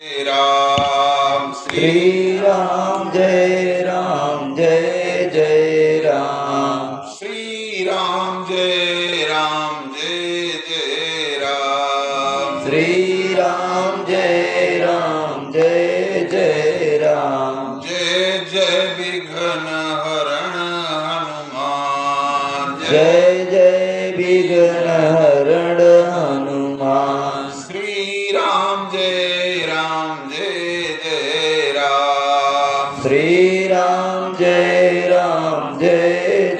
श्री राम जय जय राम। श्री राम जय जय राम। श्री राम जय जय राम। जय जय विघ्न हरण हनुमान। जय जय विघ्न हरण हनुमान। श्री राम जय जय राम। श्री राम जय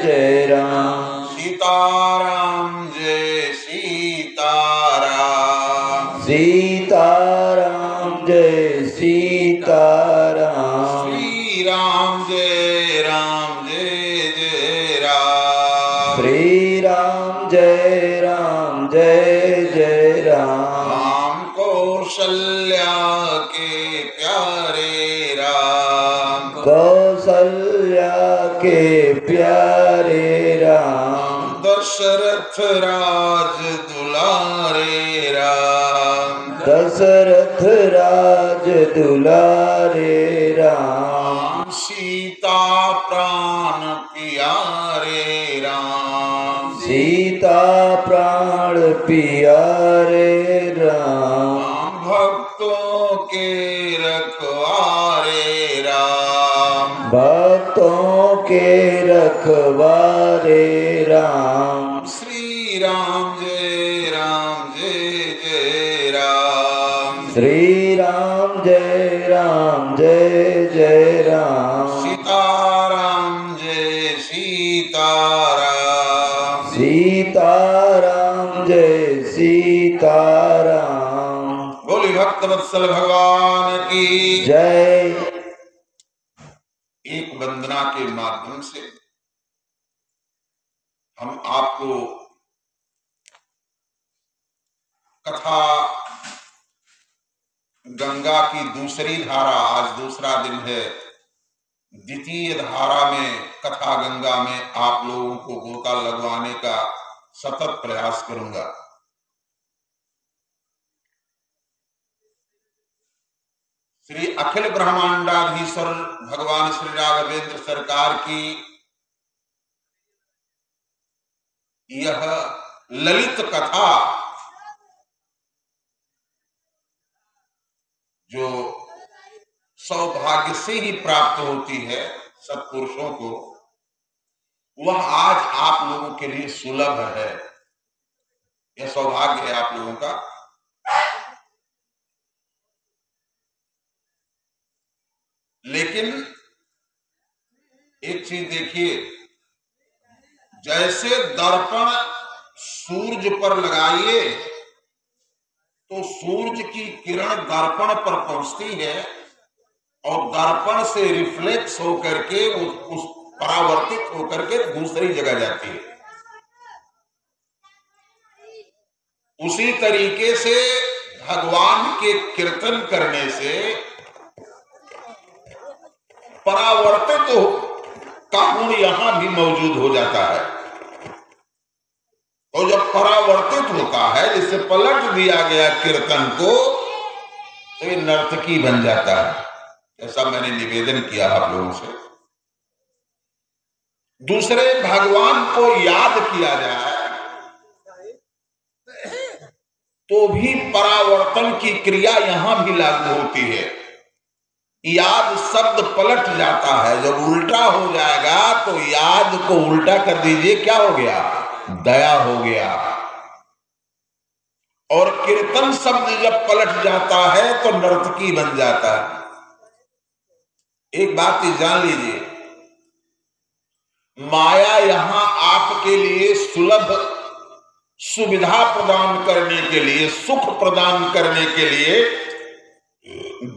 जय राम। सीताराम जय सीताराम। सीताराम जय सीताराम। श्री राम जय जय राम। श्री राम जय जय राम। राम कौशल्या के प्यारे राम। कौशल्या के प्यारे राम। दशरथ राज दुलारे राम। दशरथ राज दुलारे राम। सीता प्राण प्यारे राम। सीता प्राण प्यारे राम। भक्तों के रखवारे राम। भक्तों के रखवारे राम। श्री राम जय जय राम। श्री राम जय जय राम। सीताराम जय सीताराम। सीताराम जय सीताराम। बोली भक्तवत्सल भगवान की जय। एक वंदना के माध्यम से हम आपको कथा गंगा की दूसरी धारा, आज दूसरा दिन है, द्वितीय धारा में कथा गंगा में आप लोगों को गोता लगवाने का सतत प्रयास करूंगा। श्री अखिल ब्रह्मांडाधीश्वर भगवान श्री राघवेंद्र सरकार की यह ललित कथा जो सौभाग्य से ही प्राप्त होती है सत्पुरुषों को, वह आज आप लोगों के लिए सुलभ है। यह सौभाग्य है आप लोगों का। लेकिन एक चीज देखिए, जैसे दर्पण सूरज पर लगाइए तो सूरज की किरण दर्पण पर पहुंचती है और दर्पण से रिफ्लेक्स होकर के उस परावर्तित होकर के दूसरी जगह जाती है। उसी तरीके से भगवान के कीर्तन करने से परावर्तित का गुण यहां भी मौजूद हो जाता है। और जब परावर्तित होता है, जिससे पलट दिया गया कीर्तन को, तो ये नर्तकी बन जाता है। ऐसा मैंने निवेदन किया आप लोगों से। दूसरे भगवान को याद किया जाए तो भी परावर्तन की क्रिया यहां भी लागू होती है। याद शब्द पलट जाता है। जब उल्टा हो जाएगा तो याद को उल्टा कर दीजिए, क्या हो गया? दया हो गया। और कीर्तन शब्द जब पलट जाता है तो नर्तकी बन जाता है। एक बात ही जान लीजिए, माया यहां आपके लिए सुलभ सुविधा प्रदान करने के लिए, सुख प्रदान करने के लिए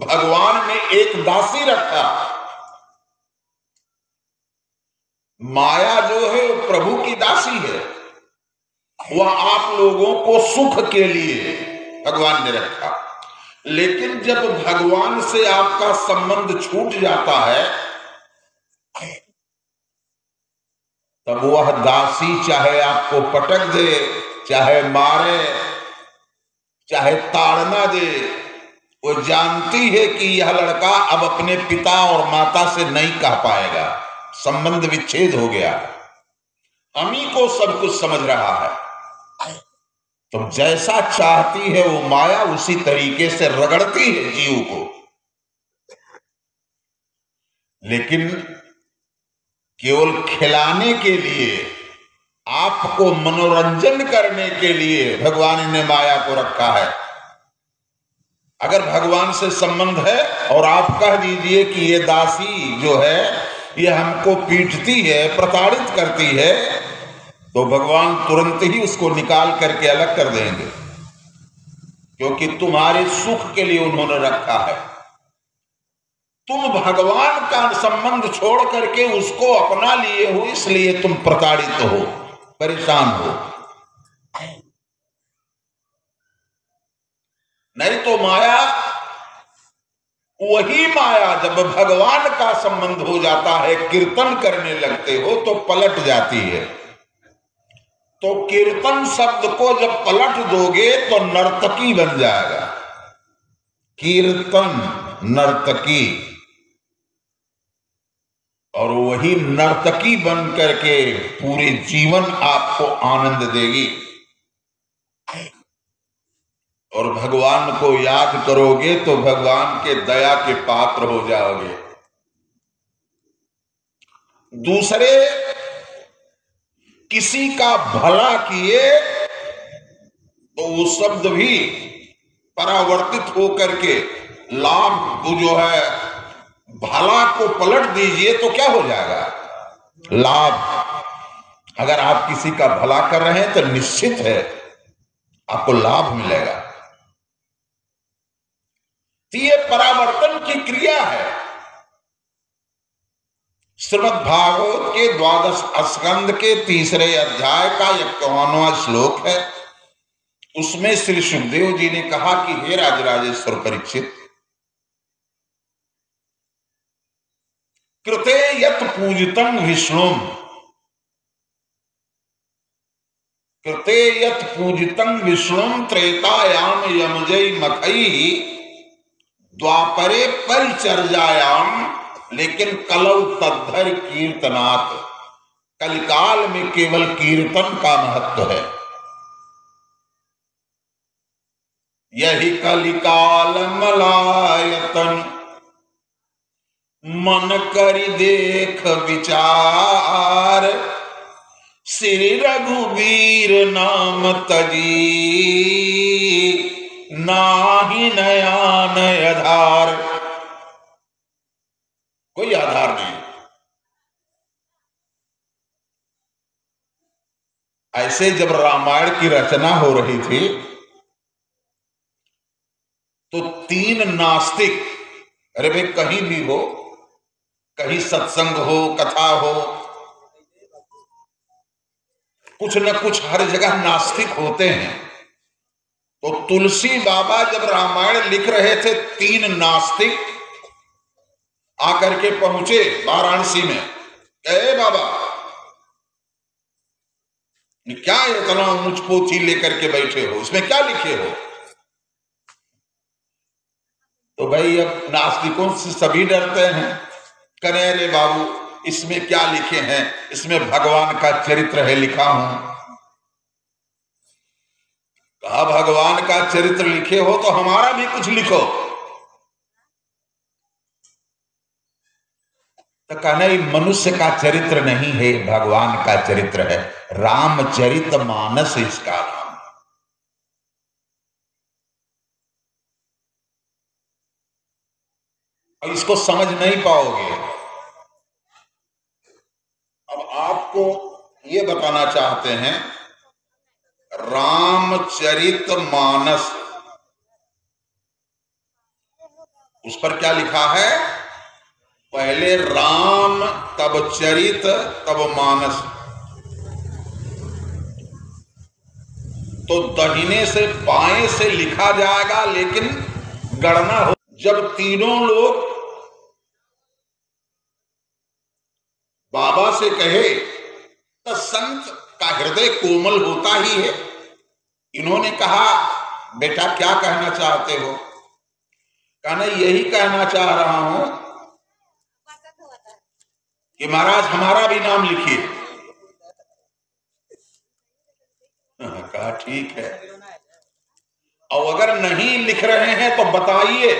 भगवान ने एक दासी रखा। माया जो है वो प्रभु की दासी है। वह आप लोगों को सुख के लिए भगवान ने रखा। लेकिन जब भगवान से आपका संबंध छूट जाता है, तब वह दासी चाहे आपको पटक दे, चाहे मारे, चाहे ताड़ना दे, वो जानती है कि यह लड़का अब अपने पिता और माता से नहीं कह पाएगा, संबंध विच्छेद हो गया, हम ही को सब कुछ समझ रहा है। तो जैसा चाहती है वो माया उसी तरीके से रगड़ती है जीव को। लेकिन केवल खिलाने के लिए, आपको मनोरंजन करने के लिए भगवान ने माया को रखा है। अगर भगवान से संबंध है और आप कह दीजिए कि ये दासी जो है ये हमको पीटती है, प्रताड़ित करती है, तो भगवान तुरंत ही उसको निकाल करके अलग कर देंगे, क्योंकि तुम्हारे सुख के लिए उन्होंने रखा है। तुम भगवान का संबंध छोड़ करके उसको अपना लिए हो, इसलिए तुम प्रताड़ित हो, परेशान हो। नहीं तो माया, वही माया जब भगवान का संबंध हो जाता है, कीर्तन करने लगते हो तो पलट जाती है। तो कीर्तन शब्द को जब पलट दोगे तो नर्तकी बन जाएगा। कीर्तन नर्तकी, और वही नर्तकी बन करके पूरे जीवन आपको आनंद देगी। और भगवान को याद करोगे तो भगवान के दया के पात्र हो जाओगे। दूसरे किसी का भला किए तो वो शब्द भी परावर्तित होकर के लाभ जो है, भला को पलट दीजिए तो क्या हो जाएगा? लाभ। अगर आप किसी का भला कर रहे हैं तो निश्चित है आपको लाभ मिलेगा। तो ये परावर्तन की क्रिया है। श्रीमद् भागवत के 12 स्कंद के 3 अध्याय का 51वां श्लोक है। उसमें श्री सुखदेव जी ने कहा कि हे राजराजेश्वर परीक्षित, कृते यत् पूजितं विष्णुं, कृते यत् पूजितं विष्णुं त्रेतायाम यमजै मखैः द्वापरे परिचर्यायाम, लेकिन कलौ तद्धर कीर्तनात्, कलिकाल में केवल कीर्तन का महत्व है। यही कलिकाल मलायतन, मन करि देख विचार, श्री रघुवीर नाम तजी, नाही नयान आधार। कोई आधार नहीं। ऐसे जब रामायण की रचना हो रही थी तो 3 नास्तिक, अरे भाई कहीं भी हो, कहीं सत्संग हो, कथा हो, कुछ न कुछ हर जगह नास्तिक होते हैं। तो तुलसी बाबा जब रामायण लिख रहे थे, 3 नास्तिक आकर के पहुंचे वाराणसी में। ए बाबा, क्या इतना ऊंच पोथी लेकर के बैठे हो, इसमें क्या लिखे हो? तो भाई अब नास्तिकों से सभी डरते हैं। करें अरे बाबू इसमें क्या लिखे हैं? इसमें भगवान का चरित्र है, लिखा हूं। कहा भगवान का चरित्र लिखे हो तो हमारा भी कुछ लिखो। तो कहना ये मनुष्य का चरित्र नहीं है, भगवान का चरित्र है, रामचरित मानस इसका नाम। और इसको समझ नहीं पाओगे। अब आपको ये बताना चाहते हैं, रामचरित मानस, उस पर क्या लिखा है? पहले राम, तब चरित, तब मानस। तो दाहिने से बाएं से लिखा जाएगा, लेकिन गणना हो। जब तीनों लोग बाबा से कहे तो संत का हृदय कोमल होता ही है। इन्होंने कहा बेटा क्या कहना चाहते हो? कहने यही कहना चाह रहा हूं कि महाराज हमारा भी नाम लिखिए। कहा ठीक है, और अगर नहीं लिख रहे हैं तो बताइए,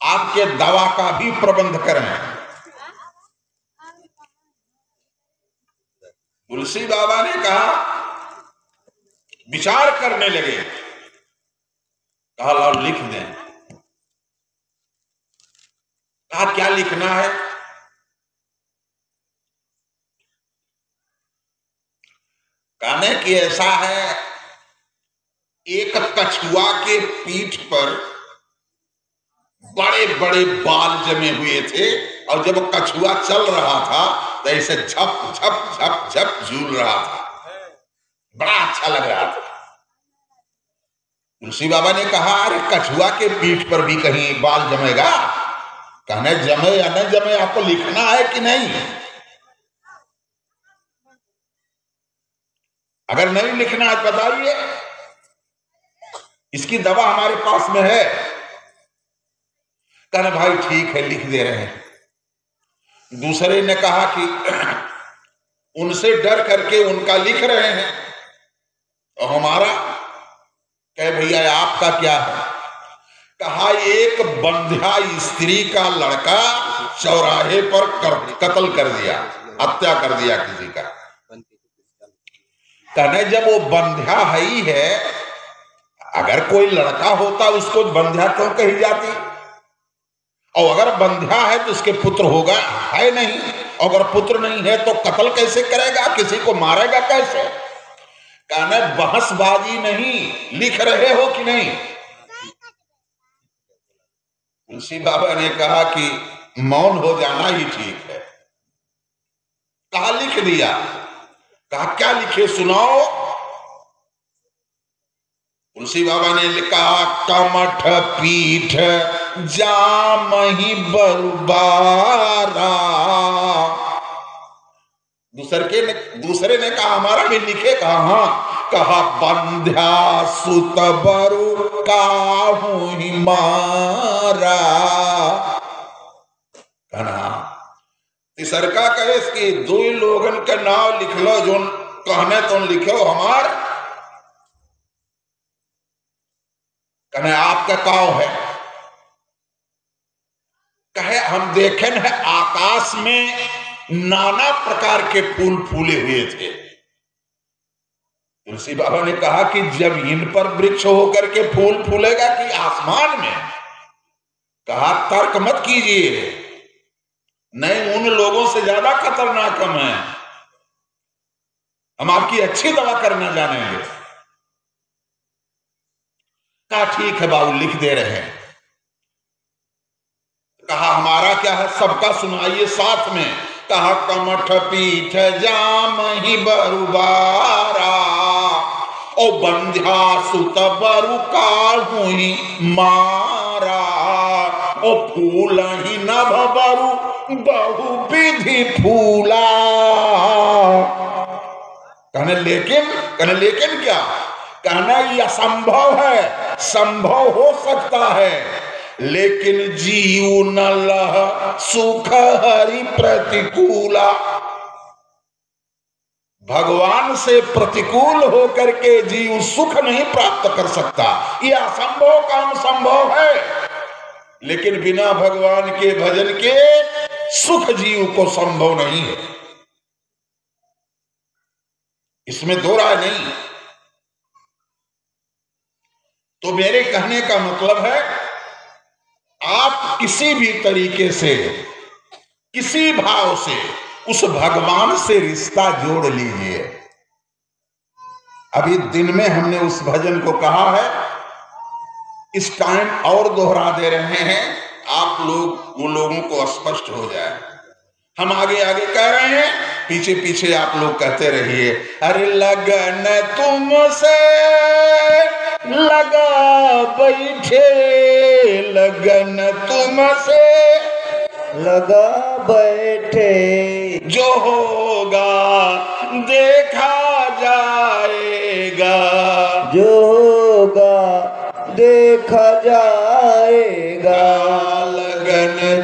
आपके दवा का भी प्रबंध करें। तुलसी बाबा ने कहा, विचार करने लगे, कहा लाओ लिख दें। कहा क्या लिखना है? कहने की ऐसा है, एक कछुआ के पीठ पर बड़े बड़े बाल जमे हुए थे, और जब कछुआ चल रहा था तो ऐसे झप झप झप झप झूल रहा था, बड़ा अच्छा लग रहा था। तुलसी बाबा ने कहा, अरे कछुआ के पीठ पर भी कहीं बाल जमेगा? कहने जमे या न जमे, आपको लिखना है कि नहीं? अगर नहीं लिखना है बताइए, इसकी दवा हमारे पास में है। कहने भाई ठीक है, लिख दे रहे हैं। दूसरे ने कहा कि उनसे डर करके उनका लिख रहे हैं, और हमारा? कहे भैया आपका क्या है? कहा एक बंध्या स्त्री का लड़का चौराहे पर कत्ल कर दिया, हत्या कर दिया किसी का। कहने जब वो बंध्या ही है, अगर कोई लड़का होता उसको बंध्या क्यों कही जाती? और अगर बंध्या है तो उसके पुत्र होगा, है नहीं? अगर पुत्र नहीं है तो कत्ल कैसे करेगा, किसी को मारेगा कैसे? कहने बहसबाजी नहीं, लिख रहे हो कि नहीं? तुलसी बाबा ने कहा कि मौन हो जाना ही ठीक है। कहा लिख दिया। कहा क्या लिखे सुनाओ? तुलसी बाबा ने लिखा, कमठ पीठ जामहि बरुबारा। दूसरे ने कहा हमारा भी लिखे। कहा हाँ। कहा बंध्या सुत बरु काहू ही मारा। कहना तीसर का कहे कि दो लोगन का नाम लिख लो, जो कहने तो लिखो हमार। कहने आपका काव है? कहे हम देखे हैं आकाश में नाना प्रकार के फूल फूले हुए थे। तुलसी बाबा ने कहा कि जब इन पर वृक्ष होकर के फूल फूलेगा कि आसमान में? कहा तर्क मत कीजिए, नहीं उन लोगों से ज्यादा खतरनाक हम हैं, हम आपकी अच्छी दवा करना जानेंगे। कहा ठीक है बाबू लिख दे रहे हैं। कहा हमारा क्या है, सबका सुनाइए साथ में। कहा कमठ पीठ जामहि बरुबारा, ओ बंध्या सुत बरु काहू ही मारा, ओ फूल ही नभ बरु बहु विधि फूला। कहने लेकिन क्या? कहना यह असंभव है, संभव हो सकता है लेकिन जीव न लह सुख हरि प्रतिकूला। भगवान से प्रतिकूल होकर के जीव सुख नहीं प्राप्त कर सकता, यह असंभव काम संभव है, लेकिन बिना भगवान के भजन के सुख जीव को संभव नहीं है, इसमें दो राय नहीं। तो मेरे कहने का मतलब है आप किसी भी तरीके से, किसी भाव से उस भगवान से रिश्ता जोड़ लीजिए। अभी दिन में हमने उस भजन को कहा है, इस टाइम और दोहरा दे रहे हैं, आप लोग वो लोगों को स्पष्ट हो जाए। हम आगे आगे कह रहे हैं, पीछे पीछे आप लोग कहते रहिए। अरे लगन तुमसे लगा बैठे, लगन तुमसे लगा बैठे, जो होगा देखा जाएगा, जो होगा देखा जाएगा।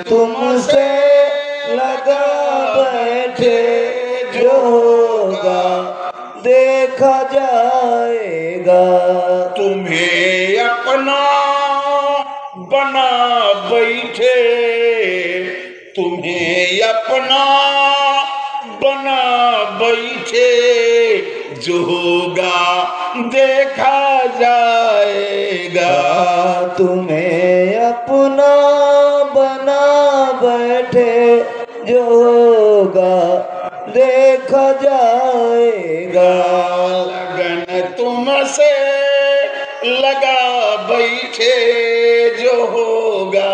तुमसे लगा बैठे, जो होगा देखा जाएगा। तुम्हें अपना बना बैठे, तुम्हें अपना बना बैठे, जो होगा देखा जाएगा। तुम्हें अपना बना बैठे, जो होगा देखा जाएगा। लगन तुमसे लगा बैठे, जो होगा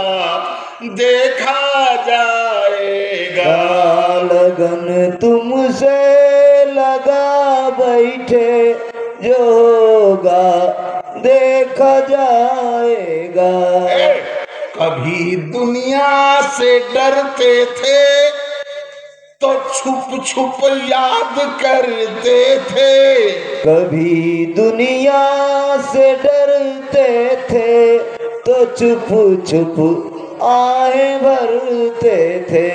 देखा जाएगा। लगन तुमसे लगा बैठे, जो होगा देखा जाएगा। कभी दुनिया से डरते थे तो छुप छुप याद करते थे। कभी दुनिया से डरते थे तो छुप छुप आहें भरते थे।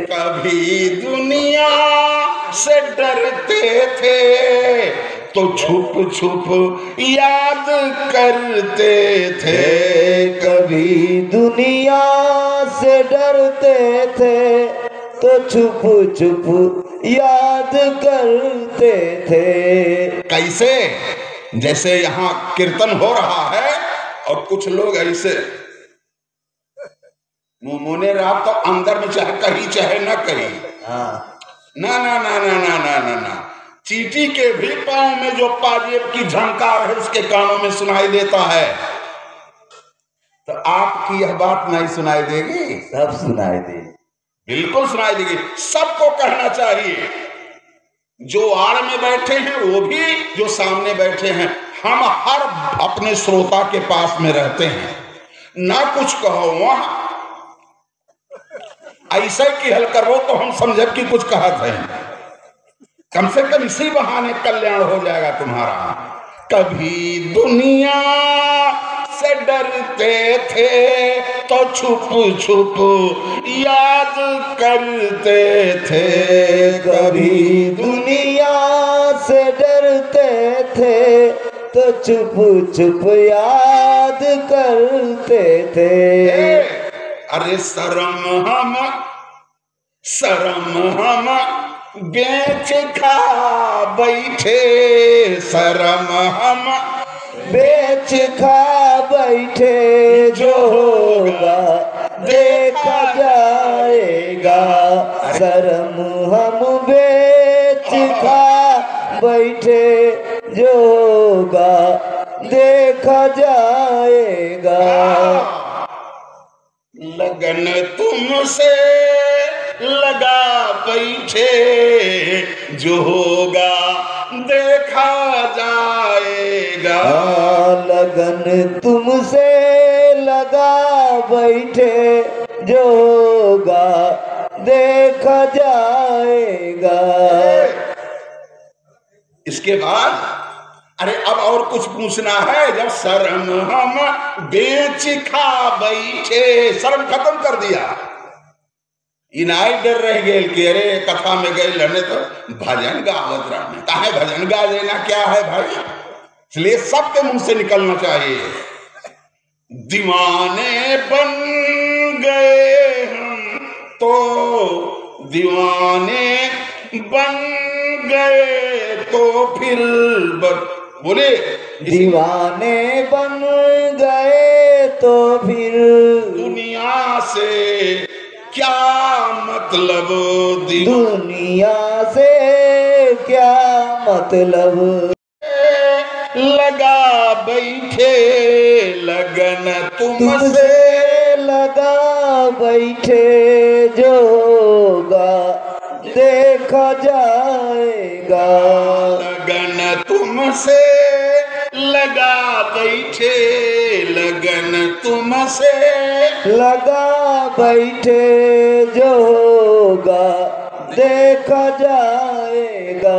कभी दुनिया से डरते थे तो छुप छुप याद करते थे। कभी दुनिया से डरते थे तो छुप छुप याद करते थे। कैसे? जैसे यहाँ कीर्तन हो रहा है और कुछ लोग ऐसे मुने रात तो अंदर में चाहे कहीं चाहे ना कहीं, ना ना ना ना ना ना ना ना, चींटी के भी पांव में जो पाजेब की झंकार है उसके कानों में सुनाई देता है। तो आपकी यह बात नहीं सुनाई देगी? सब सुनाई दे, बिल्कुल सुनाई देगी। सबको कहना चाहिए, जो आड़ में बैठे हैं वो भी, जो सामने बैठे हैं, हम हर अपने श्रोता के पास में रहते हैं। ना कुछ कहो, वहां ऐसे की हल करो तो हम समझे कि कुछ कहत है। कम से कम इसी बहाने कल्याण हो जाएगा तुम्हारा। कभी दुनिया से डरते थे तो छुप छुप याद करते थे। कभी दुनिया से डरते थे तो छुप छुप याद करते थे। अरे शर्म हम बेच खा बैठे, शर्म हम बेच खा बैठे, जो होगा देखा जाएगा। शर्म हम बेच खा बैठे, जो होगा देखा जाएगा। लगन तुमसे लगा बैठे, जो होगा देखा जाएगा। लगन तुमसे लगा बैठे, जो होगा देखा जाएगा। इसके बाद अरे अब और कुछ पूछना है। जब शर्म हम बेच खा बैठे, शर्म खत्म कर दिया, इनाई डर रह गए कि अरे कथा में गए लड़ने तो भजन गावत रहने, काहे भजन गा देना क्या है भाई। इसलिए सबके मुंह से निकलना चाहिए, दीवाने बन गए हम तो दीवाने बन गए तो फिर बोले दीवाने बन गए तो फिर दुनिया से क्या मतलब, दुनिया से क्या मतलब। लगा बैठे लगन तुमसे लगा बैठे, जो होगा देखा जाएगा। लगन तुमसे लगा बैठे, लगन तुमसे लगा बैठे, जो होगा देखा जाएगा।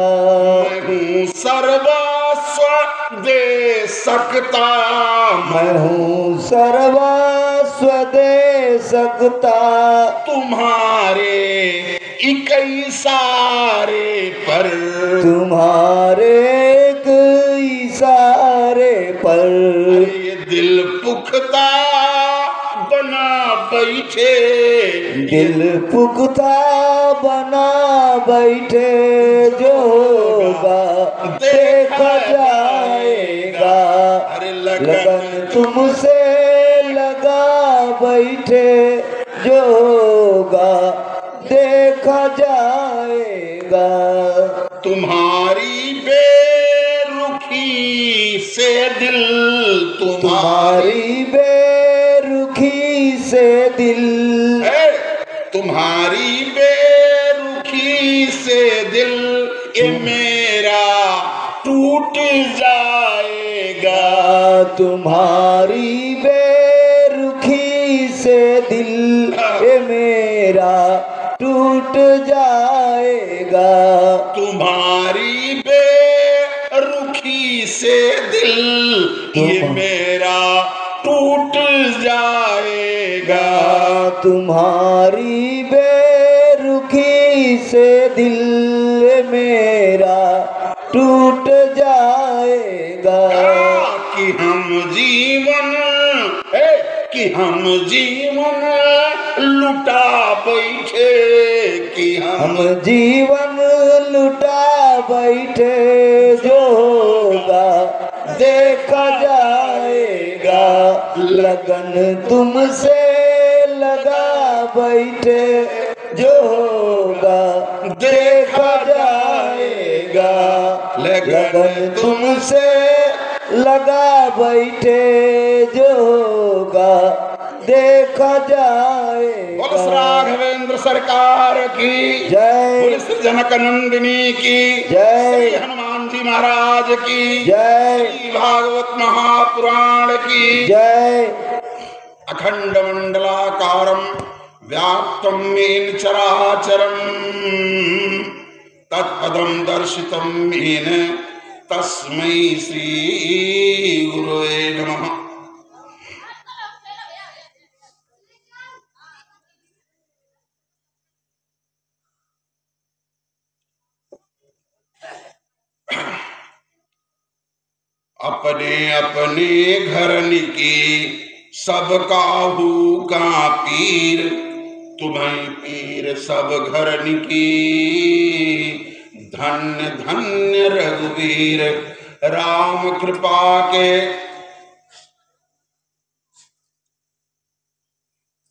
मैं हूँ सर्वस्व दे सकता, मैं हूँ सर्वस्व दे सकता, तुम्हारे एक इशारे पर, तुम्हारे एक इशारे पर। ये दिल पुख्ता बना बैठे, दिल पुख्ता बना बैठे, जो होगा देखा जाएगा। अरे लगन तुमसे लगा बैठे, जो होगा देखा जाएगा। तुम्हारी बेरुखी से दिल, तुम्हारी बेरुखी से दिल, तुम्हारी बेरुखी से दिल ये मेरा टूट जाएगा। तुम्हारी बेरुखी से दिल ये मेरा टूट जाएगा। तुम्हारी बेरुखी से दिल ये मेरा टूट जाएगा। तुम्हारी बेरुखी से दिल ये मेरा टूट जाएगा। कि हम जीवन लुटा बैठे, कि हम जीवन लुटा बैठे, जो होगा देखा जाएगा। लगन तुमसे लगा बैठे, जो होगा देखा जाएगा। लगन तुमसे लगा बैठे, जो होगा देखा जाएगा। बोल राघवेंद्र सरकार की जय, बोल श्री जनक नंदिनी की जय, श्री हनुमान जी महाराज की जय, श्री भागवत महापुराण की जय। अखंड मंडलाकारं व्याप्तं येन चराचरं तत्पदं दर्शितं येन तस्मै श्री गुरुवे नमः। अपने अपने घरन की सब काहू का पीर, तुम्हें पीर सब घरन की। धन्य धन्य रघुवीर राम कृपा के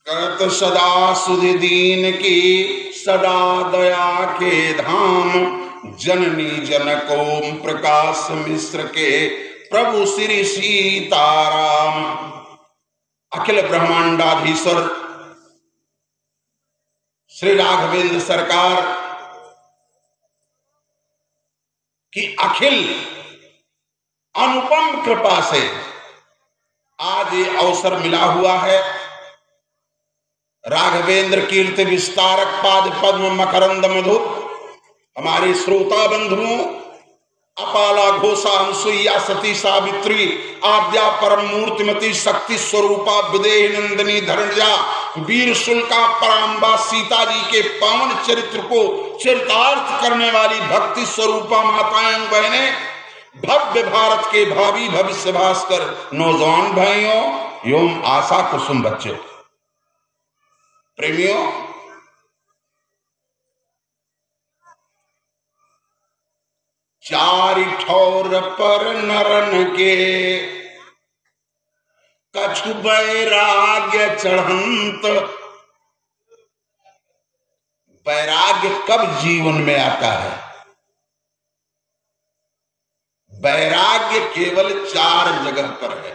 करत सदा सुधि दीन की। सदा दया के धाम जननी जनकोम प्रकाश मिश्र के प्रभु श्री सीताराम। अखिल ब्रह्मांडाधीश्वर श्री राघवेंद्र सरकार की अखिल अनुपम कृपा से आज ये अवसर मिला हुआ है। राघवेंद्र कीर्ति विस्तारक पाद पद्म मकरंद मधु हमारे श्रोता बंधुओं अपाला घोषा अनुसुईया सती सावित्री आद्या परम मूर्तिमती शक्ति स्वरूपा विदेह नंदिनी धरणजा वीर शुल्का पराम्बा सीता जी के पावन चरित्र को चरितार्थ करने वाली भक्ति स्वरूपा माताएं बहनें, भव्य भारत के भावी भविष्य भास्कर नौजवान भाइयों एवं आशा कुसुम बच्चों प्रेमियों, चारि ठौर पर नरन के कछु वैराग्य चढ़ंत। वैराग्य कब जीवन में आता है? वैराग्य केवल 4 जगह पर है,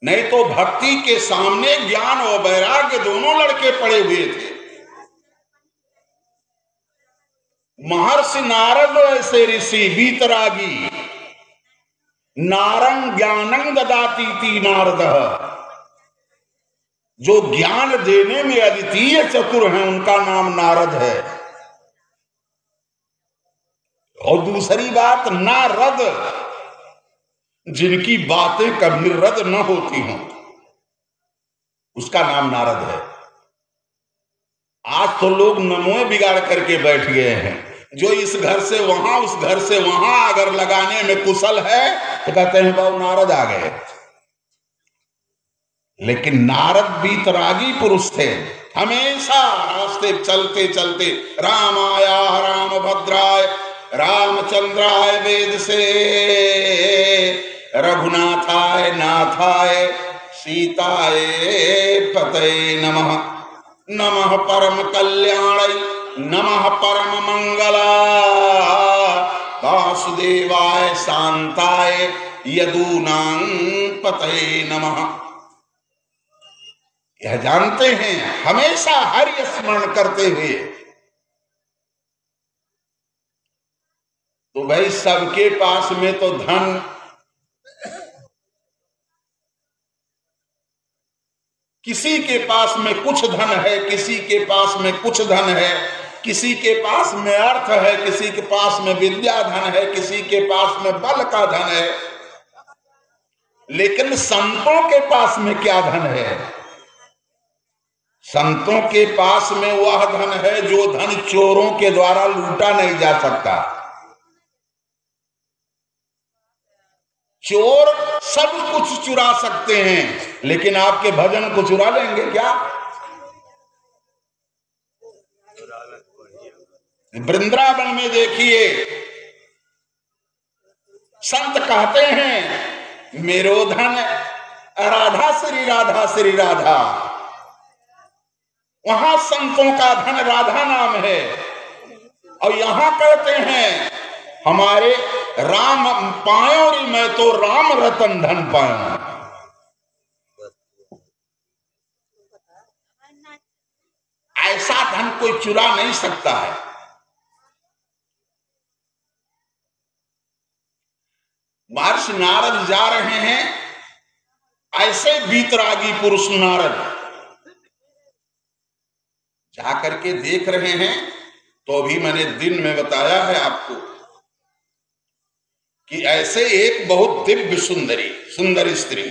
नहीं तो भक्ति के सामने ज्ञान और वैराग्य दोनों लड़के पड़े हुए थे। महर्षि नारद ऐसे ऋषि बीतरागी नारंग ज्ञानं ददाति ती नारद, जो ज्ञान देने में अद्वितीय चतुर हैं उनका नाम नारद है। और दूसरी बात, नारद जिनकी बातें कभी रद्द न होती हों उसका नाम नारद है। तो लोग नमोए बिगाड़ करके बैठ गए हैं। जो इस घर से वहां, उस घर से वहां अगर लगाने में कुशल है तो कहते हैं बाबू नारद आ गए। लेकिन नारद बीतरागी पुरुष थे, हमेशा रास्ते चलते चलते राम आया राम भद्राय रामचंद्राय वेद से, रघुनाथाय नाथाय सीताय पतये नमः, नमः परम कल्याणय नमः परम मंगला, वासुदेवाय शांताय यदूनां पतये नमः। यह जानते हैं हमेशा हरि स्मरण करते हुए। तो भाई सबके पास में तो धन, किसी के पास में कुछ धन है, किसी के पास में कुछ धन है, किसी के पास में अर्थ है, किसी के पास में विद्या धन है, किसी के पास में बल का धन है। लेकिन संतों के पास में क्या धन है? संतों के पास में वह धन है जो धन चोरों के द्वारा लूटा नहीं जा सकता। चोर सब कुछ चुरा सकते हैं, लेकिन आपके भजन को चुरा लेंगे क्या? वृंदावन में देखिए, संत कहते हैं मेरो धन राधा श्री राधा श्री राधा। वहां संतों का धन राधा नाम है, और यहां कहते हैं हमारे राम पायो री मैं तो राम रतन धन पायो। ऐसा धन कोई चुरा नहीं सकता है। महर्षि नारद जा रहे हैं, ऐसे बीतरागी पुरुष नारद जाकर के देख रहे हैं। तो अभी मैंने दिन में बताया है आपको कि ऐसे एक बहुत दिव्य सुंदर स्त्री,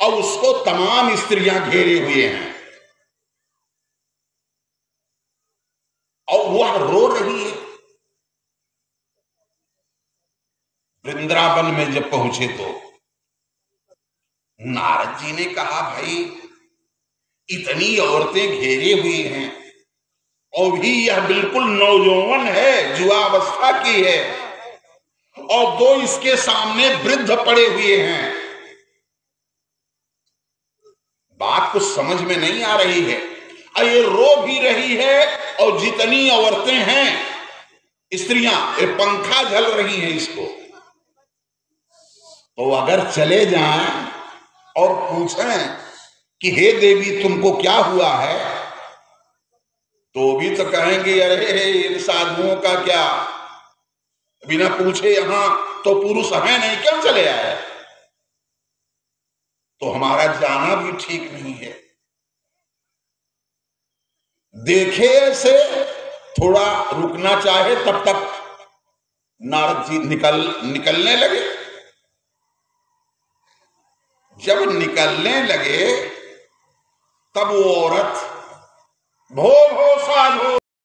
और उसको तमाम स्त्रियां घेरे हुए हैं, और वह रो रही है। वृंदावन में जब पहुंचे तो नारद जी ने कहा भाई इतनी औरतें घेरे हुई हैं, और भी यह बिल्कुल नौजवान है, जुआवस्था की है, और दो इसके सामने वृद्ध पड़े हुए हैं। बात कुछ समझ में नहीं आ रही है। और ये रो भी रही है, और जितनी औरतें हैं स्त्रियां, ये पंखा झल रही हैं इसको। तो अगर चले जाएं और पूछें कि हे देवी तुमको क्या हुआ है, तो भी तो कहेंगे अरे इन साधुओं का क्या, बिना पूछे यहां तो पुरुष है नहीं, क्यों चले आए? तो हमारा जाना भी ठीक नहीं है। देखे से थोड़ा रुकना चाहे, तब तक नारद जी निकलने लगे। जब निकलने लगे तब वो औरत भो भो साधु